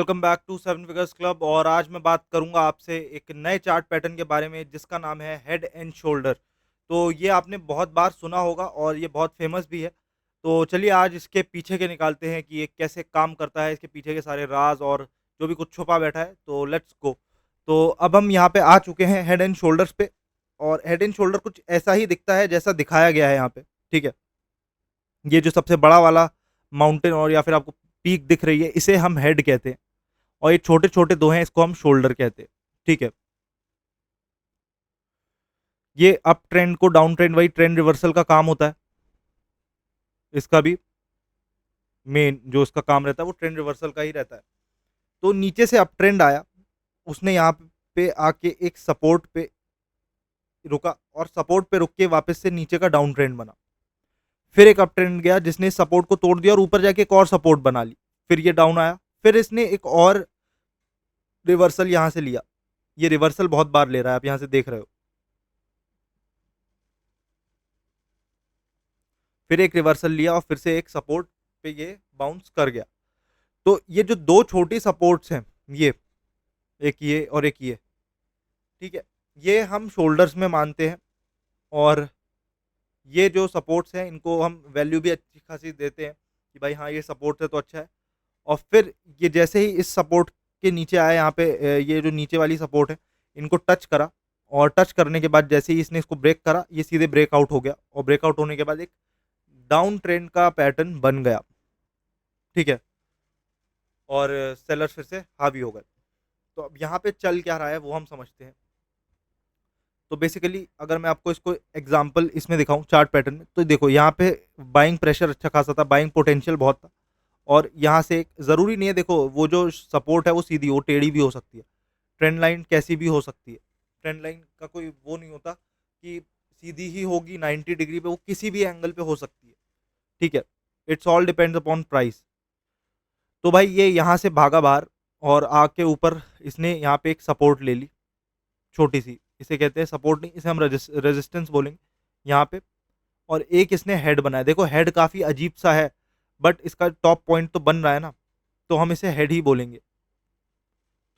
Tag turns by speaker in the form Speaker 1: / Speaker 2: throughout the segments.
Speaker 1: Welcome back to seven figures club. और आज मैं बात करूंगा आपसे एक नए चार्ट पैटर्न के बारे में जिसका नाम है हेड एंड शोल्डर। तो ये आपने बहुत बार सुना होगा और ये बहुत फेमस भी है। तो चलिए आज इसके पीछे के निकालते हैं कि ये कैसे काम करता है, इसके पीछे के सारे राज और जो भी कुछ छुपा बैठा है। तो लेट्स गो। तो अब हम यहाँ पे आ चुके हैं हेड एंड शोल्डर्स पे। और हेड एंड शोल्डर कुछ ऐसा ही दिखता है जैसा दिखाया गया है यहाँ पे। ठीक है, ये जो सबसे बड़ा वाला माउंटेन और या फिर आपको पीक दिख रही है इसे हम हेड कहते हैं। और ये छोटे छोटे दो हैं, इसको हम शोल्डर कहते हैं। ठीक है, ये अप ट्रेंड को डाउन ट्रेंड, वही ट्रेंड रिवर्सल का काम होता है। इसका भी मेन जो इसका काम रहता है वो ट्रेंड रिवर्सल का ही रहता है। तो नीचे से अप ट्रेंड आया, उसने यहाँ पे आके एक सपोर्ट पे रुका और सपोर्ट पे रुक के वापस से नीचे का डाउन ट्रेंड बना। फिर एक अप ट्रेंड गया जिसने सपोर्ट को तोड़ दिया और ऊपर जाके एक और सपोर्ट बना ली। फिर ये डाउन आया, फिर इसने एक और रिवर्सल यहाँ से लिया। ये रिवर्सल बहुत बार ले रहा है, आप यहाँ से देख रहे हो। फिर एक रिवर्सल लिया और फिर से एक सपोर्ट पे ये बाउंस कर गया। तो ये जो दो छोटी सपोर्ट्स हैं, ये एक ये और एक ये, ठीक है, ये हम शोल्डर्स में मानते हैं। और ये जो सपोर्ट्स हैं इनको हम वैल्यू भी अच्छी खासी देते हैं कि भाई हाँ ये सपोर्ट है तो अच्छा है। और फिर ये जैसे ही इस सपोर्ट के नीचे आया यहाँ पे ये जो नीचे वाली सपोर्ट है इनको टच करा। और टच करने के बाद जैसे ही इसने इसको ब्रेक करा ये सीधे ब्रेकआउट हो गया। और ब्रेकआउट होने के बाद एक डाउन ट्रेंड का पैटर्न बन गया। ठीक है, और सेलर्स फिर से हावी हो गए। तो अब यहाँ पे चल क्या रहा है वो हम समझते हैं। तो बेसिकली अगर मैं आपको इसको एग्जांपल इसमें दिखाऊं चार्ट पैटर्न में, तो देखो यहाँ पे बाइंग प्रेशर अच्छा खासा था, बाइंग पोटेंशियल बहुत था। और यहाँ से एक ज़रूरी नहीं है, देखो वो जो सपोर्ट है वो सीधी हो टेढ़ी भी हो सकती है, ट्रेंड लाइन कैसी भी हो सकती है। ट्रेंड लाइन का कोई वो नहीं होता कि सीधी ही होगी 90 डिग्री पे, वो किसी भी एंगल पे हो सकती है। ठीक है, it's all depends upon price. तो भाई ये यहाँ से भागा बाहर और आग के ऊपर इसने यहाँ पे एक सपोर्ट ले ली, छोटी सी, इसे कहते हैं सपोर्ट नहीं, इसे हम रेजिस्टेंस बोलेंगे यहाँ पे। और एक इसने हेड बनाया, देखो हेड काफ़ी अजीब सा है बट इसका टॉप पॉइंट तो बन रहा है ना, तो हम इसे हेड ही बोलेंगे।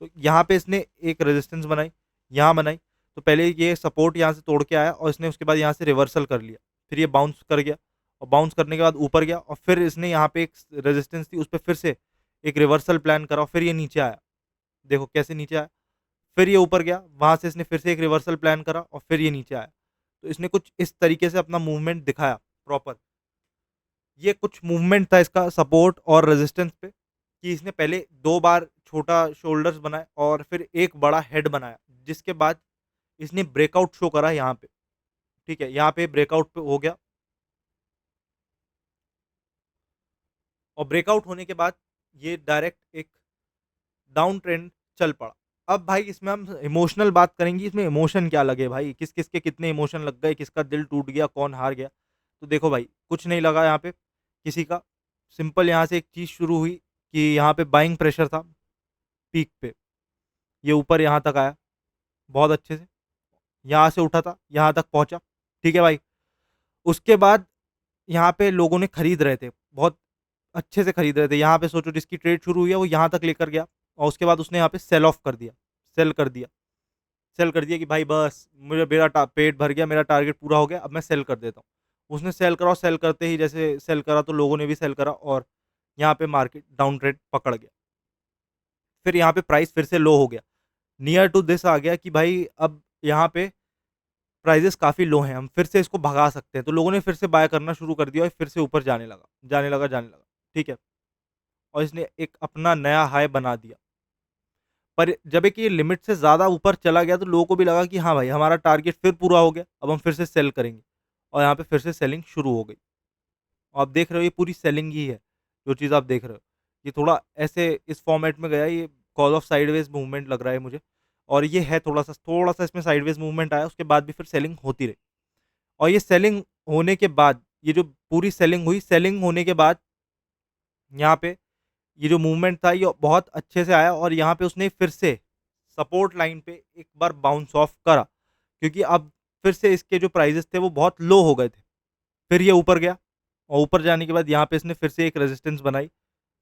Speaker 1: तो यहाँ पे इसने एक रेजिस्टेंस बनाई, यहाँ बनाई। तो पहले ये सपोर्ट यहाँ से तोड़ के आया और इसने उसके बाद यहाँ से रिवर्सल कर लिया। फिर ये बाउंस कर गया और बाउंस करने के बाद ऊपर गया और फिर इसने यहाँ पे एक रेजिस्टेंस थी उस पर फिर से एक रिवर्सल प्लान करा और फिर ये नीचे आया। देखो कैसे नीचे आया, फिर ये ऊपर गया, वहां से इसने फिर से एक रिवर्सल प्लान करा और फिर ये नीचे आया। तो इसने कुछ इस तरीके से अपना मूवमेंट दिखाया प्रॉपर। ये कुछ मूवमेंट था इसका सपोर्ट और रेजिस्टेंस पे कि इसने पहले दो बार छोटा शोल्डर्स बनाए और फिर एक बड़ा हेड बनाया, जिसके बाद इसने ब्रेकआउट शो करा यहाँ पे। ठीक है, यहाँ पे ब्रेकआउट पे हो गया और ब्रेकआउट होने के बाद ये डायरेक्ट एक डाउन ट्रेंड चल पड़ा। अब भाई इसमें हम इमोशनल बात करेंगे, इसमें इमोशन क्या लगे भाई, किस किस के कितने इमोशन लग गए, किसका दिल टूट गया, कौन हार गया। तो देखो भाई कुछ नहीं लगा यहाँ पे किसी का। सिंपल यहाँ से एक चीज़ शुरू हुई कि यहाँ पे बाइंग प्रेशर था पीक पे, ये ऊपर यहाँ तक आया बहुत अच्छे से, यहाँ से उठा था यहाँ तक पहुँचा। ठीक है भाई, उसके बाद यहाँ पे लोगों ने खरीद रहे थे, बहुत अच्छे से खरीद रहे थे। यहाँ पे सोचो जिसकी ट्रेड शुरू हुई है वो यहाँ तक लेकर गया और उसके बाद उसने यहाँ पे सेल ऑफ कर दिया, सेल कर दिया, सेल कर दिया कि भाई बस मुझे मेरा पेट भर गया, मेरा टारगेट पूरा हो गया, अब मैं सेल कर देता हूँ। उसने सेल करा और सेल करते ही जैसे सेल करा तो लोगों ने भी सेल करा और यहाँ पे मार्केट डाउन ट्रेंड पकड़ गया। फिर यहाँ पे प्राइस फिर से लो हो गया, नियर टू दिस आ गया कि भाई अब यहाँ पे प्राइजेस काफ़ी लो हैं, हम फिर से इसको भगा सकते हैं। तो लोगों ने फिर से बाय करना शुरू कर दिया और फिर से ऊपर जाने लगा, जाने लगा, जाने लगा। ठीक है, और इसने एक अपना नया हाई बना दिया। पर जब एक ये लिमिट से ज़्यादा ऊपर चला गया तो लोगों को भी लगा कि हाँ भाई हमारा टारगेट फिर पूरा हो गया, अब हम फिर से सेल करेंगे। और यहाँ पे फिर से सेलिंग शुरू हो गई। और आप देख रहे हो ये पूरी सेलिंग ही है, जो चीज़ आप देख रहे हो। ये थोड़ा ऐसे इस फॉर्मेट में गया, ये कॉज ऑफ साइडवेज मूवमेंट लग रहा है मुझे। और ये है थोड़ा सा इसमें साइडवेज मूवमेंट आया, उसके बाद भी फिर सेलिंग होती रही। और ये सेलिंग होने के बाद, ये जो पूरी सेलिंग हुई, सेलिंग होने के बाद यहाँ पे ये जो मूवमेंट था ये बहुत अच्छे से आया और यहाँ पे उसने फिर से सपोर्ट लाइन पे एक बार बाउंस ऑफ करा, क्योंकि अब फिर से इसके जो प्राइजेस थे वो बहुत लो हो गए थे। फिर ये ऊपर गया और ऊपर जाने के बाद यहाँ पे इसने फिर से एक रेजिस्टेंस बनाई,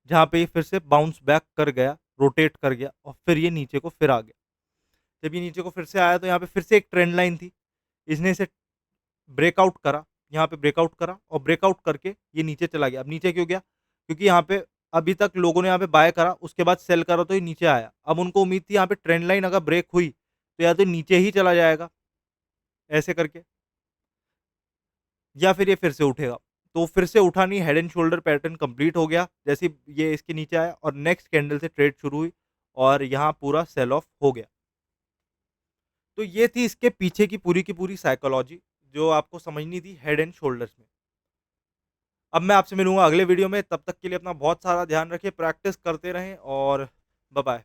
Speaker 1: जहाँ पे ये फिर से बाउंस बैक कर गया रोटेट कर गया और फिर ये नीचे को फिर आ गया। जब ये नीचे को फिर से आया तो यहाँ पे फिर से एक ट्रेंड लाइन थी, इसने इसे ब्रेकआउट करा, यहाँ पे ब्रेकआउट करा और ब्रेकआउट करके ये नीचे चला गया। अब नीचे क्यों गया? क्योंकि यहाँ पे अभी तक लोगों ने यहाँ पे बाय करा, उसके बाद सेल करा तो ये नीचे आया। अब उनको उम्मीद थी यहाँ पे ट्रेंड लाइन अगर ब्रेक हुई तो या तो नीचे ही चला जाएगा ऐसे करके, या फिर ये फिर से उठेगा। तो फिर से उठा नहीं, head and shoulder pattern complete हो गया जैसे ही ये इसके नीचे आया और नेक्स्ट कैंडल से ट्रेड शुरू हुई और यहाँ पूरा सेल ऑफ हो गया। तो ये थी इसके पीछे की पूरी साइकोलॉजी जो आपको समझनी थी हेड एंड शोल्डर्स में। अब मैं आपसे मिलूंगा अगले वीडियो में, तब तक के लिए अपना बहुत सारा ध्यान रखिए, प्रैक्टिस करते रहें और बाय बाय।